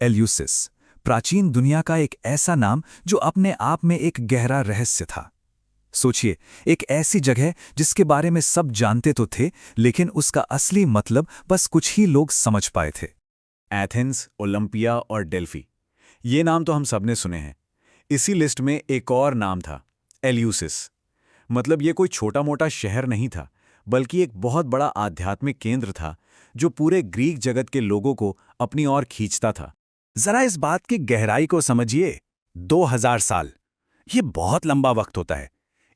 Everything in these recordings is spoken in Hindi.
एल्यूसिस, प्राचीन दुनिया का एक ऐसा नाम जो अपने आप में एक गहरा रहस्य था। सोचिए, एक ऐसी जगह जिसके बारे में सब जानते तो थे, लेकिन उसका असली मतलब बस कुछ ही लोग समझ पाए थे। एथेंस, ओलंपिया और डेल्फी, ये नाम तो हम सबने सुने हैं। इसी लिस्ट में एक और नाम था, एल्यूसिस। मतलब ये कोई छोटा मोटा शहर नहीं था, बल्कि एक बहुत बड़ा आध्यात्मिक केंद्र था जो पूरे ग्रीक जगत के लोगों को अपनी ओर खींचता था। जरा इस बात की गहराई को समझिए। 2000 साल, ये बहुत लंबा वक्त होता है।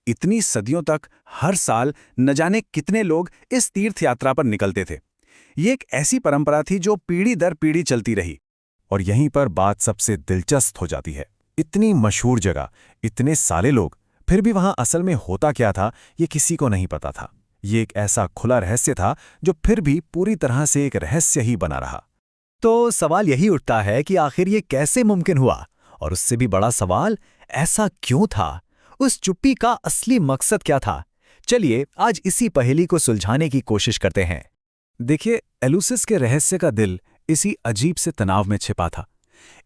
इतनी सदियों तक हर साल न जाने कितने लोग इस तीर्थ यात्रा पर निकलते थे। ये एक ऐसी परंपरा थी जो पीढ़ी दर पीढ़ी चलती रही। और यहीं पर बात सबसे दिलचस्प हो जाती है। इतनी मशहूर जगह, इतने सारे लोग, फिर भी वहां असल में होता क्या था, ये किसी को नहीं पता था। ये एक ऐसा खुला रहस्य था जो फिर भी पूरी तरह से एक रहस्य ही बना रहा। तो सवाल यही उठता है कि आखिर ये कैसे मुमकिन हुआ, और उससे भी बड़ा सवाल, ऐसा क्यों था? उस चुप्पी का असली मकसद क्या था? चलिए आज इसी पहेली को सुलझाने की कोशिश करते हैं। देखिए, एलूसिस के रहस्य का दिल इसी अजीब से तनाव में छिपा था।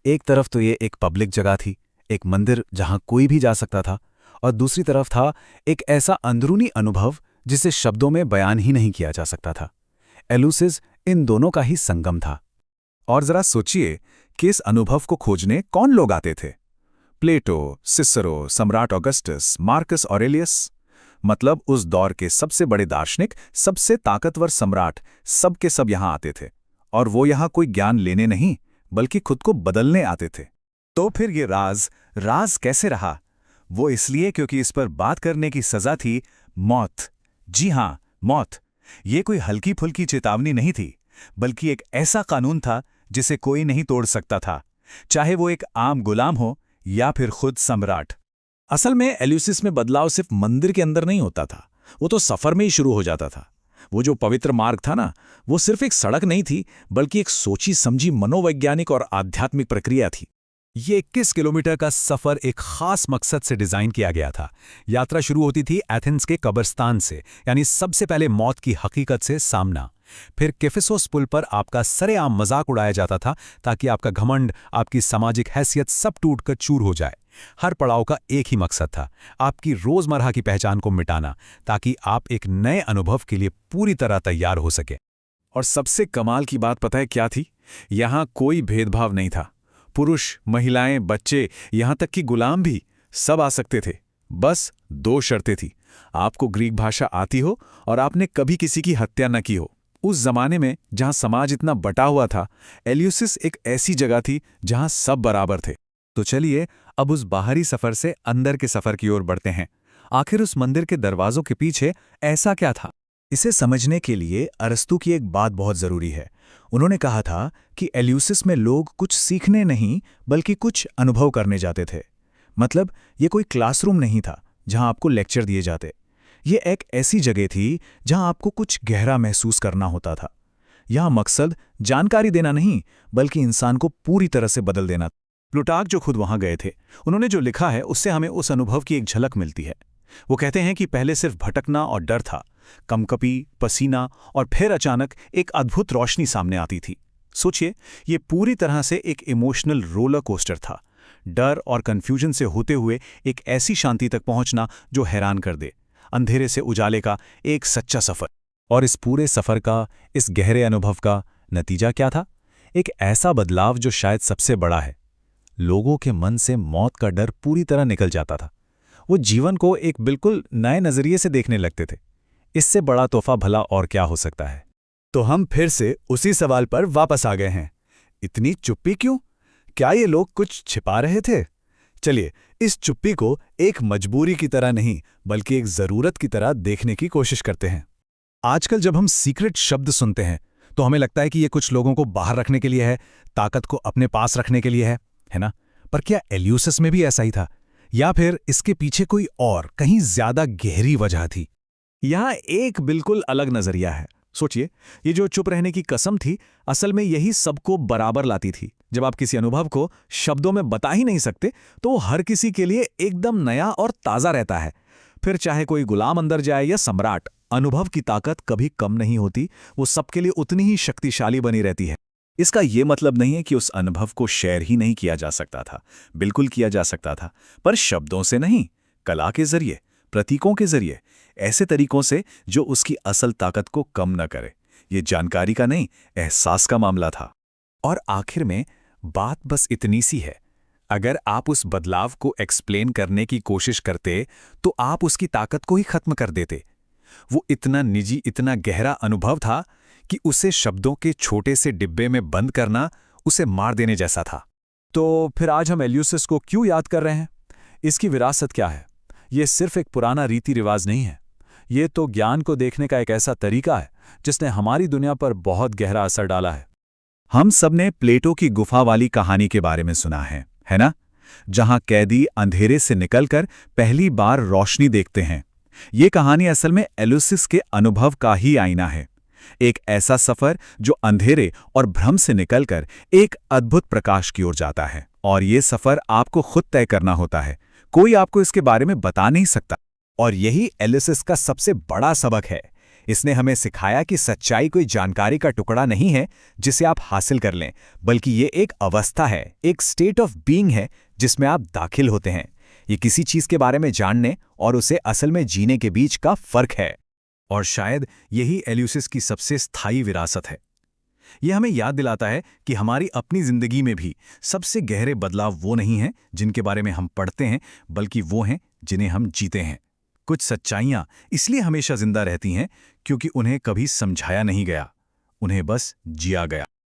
एक तरफ तो ये एक पब्लिक जगह थी, एक मंदिर जहां कोई भी जा सकता था, और दूसरी तरफ था एक ऐसा अंदरूनी अनुभव जिसे शब्दों में बयान ही नहीं किया जा सकता था। एलूसिस इन दोनों का ही संगम था। और जरा सोचिए कि इस अनुभव को खोजने कौन लोग आते थे। प्लेटो, सिसरो, सम्राट ऑगस्टस, मार्कस ऑरेलियस, मतलब उस दौर के सबसे बड़े दार्शनिक, सबसे ताकतवर सम्राट, सब के सब यहां आते थे। और वो यहां कोई ज्ञान लेने नहीं, बल्कि खुद को बदलने आते थे। तो फिर ये राज कैसे रहा? वो इसलिए क्योंकि इस पर बात करने की सजा थी मौत। जी हां, मौत। ये कोई हल्की फुल्की चेतावनी नहीं थी, बल्कि एक ऐसा कानून था जिसे कोई नहीं तोड़ सकता था, चाहे वो एक आम गुलाम हो या फिर खुद सम्राट। असल में एल्यूसिस में बदलाव सिर्फ मंदिर के अंदर नहीं होता था, वो तो सफर में ही शुरू हो जाता था। वो जो पवित्र मार्ग था ना, वो सिर्फ एक सड़क नहीं थी, बल्कि एक सोची समझी मनोवैज्ञानिक और आध्यात्मिक प्रक्रिया थी। ये 21 किलोमीटर का सफर एक खास मकसद से डिजाइन किया गया था। यात्रा शुरू होती थी एथेंस के कब्रिस्तान से, यानी सबसे पहले मौत की हकीकत से सामना। फिर केफिसोस पुल पर आपका सरेआम मजाक उड़ाया जाता था, ताकि आपका घमंड, आपकी सामाजिक हैसियत सब टूटकर चूर हो जाए। हर पड़ाव का एक ही मकसद था, आपकी रोजमर्रा की पहचान को मिटाना, ताकि आप एक नए अनुभव के लिए पूरी तरह तैयार हो सके। और सबसे कमाल की बात पता है क्या थी? यहां कोई भेदभाव नहीं था। पुरुष, महिलाएं, बच्चे, यहां तक कि गुलाम भी, सब आ सकते थे। बस दो शर्तें थी, आपको ग्रीक भाषा आती हो और आपने कभी किसी की हत्या न की हो। उस जमाने में जहां समाज इतना बटा हुआ था, एल्यूसिस एक ऐसी जगह थी जहां सब बराबर थे। तो चलिए अब उस बाहरी सफर से अंदर के सफर की ओर बढ़ते हैं। आखिर उस मंदिर के दरवाजों के पीछे ऐसा क्या था? इसे समझने के लिए अरस्तू की एक बात बहुत जरूरी है। उन्होंने कहा था कि एल्यूसिस में लोग कुछ सीखने नहीं, बल्कि कुछ अनुभव करने जाते थे। मतलब ये कोई क्लासरूम नहीं था जहां आपको लेक्चर दिए जाते। ये एक ऐसी जगह थी जहां आपको कुछ गहरा महसूस करना होता था। यहां मकसद जानकारी देना नहीं, बल्कि इंसान को पूरी तरह से बदल देना। प्लूटार्क जो खुद वहां गए थे, उन्होंने जो लिखा है उससे हमें उस अनुभव की एक झलक मिलती है। वो कहते हैं कि पहले सिर्फ भटकना और डर था, कंपकपी, पसीना, और फिर अचानक एक अद्भुत रोशनी सामने आती थी। सोचिए, ये पूरी तरह से एक इमोशनल रोलर कोस्टर था। डर और कंफ्यूजन से होते हुए एक ऐसी शांति तक पहुंचना जो हैरान कर दे। अंधेरे से उजाले का एक सच्चा सफर। और इस पूरे सफर का, इस गहरे अनुभव का नतीजा क्या था? एक ऐसा बदलाव जो शायद सबसे बड़ा है। लोगों के मन से मौत का डर पूरी तरह निकल जाता था। वो जीवन को एक बिल्कुल नए नजरिए से देखने लगते थे। इससे बड़ा तोहफा भला और क्या हो सकता है? तो हम फिर से उसी सवाल पर वापस आ गए हैं। इतनी चुप्पी क्यों? क्या ये लोग कुछ छिपा रहे थे? चलिए इस चुप्पी को एक मजबूरी की तरह नहीं, बल्कि एक जरूरत की तरह देखने की कोशिश करते हैं। आजकल जब हम सीक्रेट शब्द सुनते हैं तो हमें लगता है कि ये कुछ लोगों को बाहर रखने के लिए है, ताकत को अपने पास रखने के लिए है ना? पर क्या एल्यूसिस में भी ऐसा ही था, या फिर इसके पीछे कोई और कहीं ज्यादा गहरी वजह थी? यहां एक बिल्कुल अलग नजरिया है। सोचिए, ये जो चुप रहने की कसम थी, असल में यही सबको बराबर लाती थी। जब आप किसी अनुभव को शब्दों में बता ही नहीं सकते, तो वो हर किसी के लिए एकदम नया और ताजा रहता है। फिर चाहे कोई गुलाम अंदर जाए या सम्राट, अनुभव की ताकत कभी कम नहीं होती, वो सबके लिए उतनी ही शक्तिशाली बनी रहती है। इसका ये मतलब नहीं है कि उस अनुभव को शेयर ही नहीं किया जा सकता था। बिल्कुल किया जा सकता था, पर शब्दों से नहीं, कला के जरिए, प्रतीकों के जरिए, ऐसे तरीकों से जो उसकी असल ताकत को कम न करे। ये जानकारी का नहीं, एहसास का मामला था। और आखिर में बात बस इतनी सी है, अगर आप उस बदलाव को एक्सप्लेन करने की कोशिश करते तो आप उसकी ताकत को ही खत्म कर देते। वो इतना निजी, इतना गहरा अनुभव था कि उसे शब्दों के छोटे से डिब्बे में बंद करना उसे मार देने जैसा था। तो फिर आज हम एल्यूसिस को क्यों याद कर रहे हैं? इसकी विरासत क्या है? ये सिर्फ एक पुराना रीति रिवाज नहीं है। ये तो ज्ञान को देखने का एक ऐसा तरीका है जिसने हमारी दुनिया पर बहुत गहरा असर डाला है। हम सबने प्लेटो की गुफा वाली कहानी के बारे में सुना है ना? जहां कैदी अंधेरे से निकलकर पहली बार रोशनी देखते हैं। ये कहानी असल में एल्यूसिस के अनुभव का ही आईना है। एक ऐसा सफर जो अंधेरे और भ्रम से निकलकर एक अद्भुत प्रकाश की ओर जाता है। और ये सफर आपको खुद तय करना होता है, कोई आपको इसके बारे में बता नहीं सकता। और यही एल्यूसिस का सबसे बड़ा सबक है। इसने हमें सिखाया कि सच्चाई कोई जानकारी का टुकड़ा नहीं है जिसे आप हासिल कर लें, बल्कि ये एक अवस्था है, एक स्टेट ऑफ बीइंग है जिसमें आप दाखिल होते हैं। ये किसी चीज के बारे में जानने और उसे असल में जीने के बीच का फर्क है। और शायद यही एल्यूसिस की सबसे स्थायी विरासत है। यह हमें याद दिलाता है कि हमारी अपनी जिंदगी में भी सबसे गहरे बदलाव वो नहीं हैं जिनके बारे में हम पढ़ते हैं, बल्कि वो हैं जिन्हें हम जीते हैं। कुछ सच्चाइयां इसलिए हमेशा जिंदा रहती हैं क्योंकि उन्हें कभी समझाया नहीं गया, उन्हें बस जिया गया।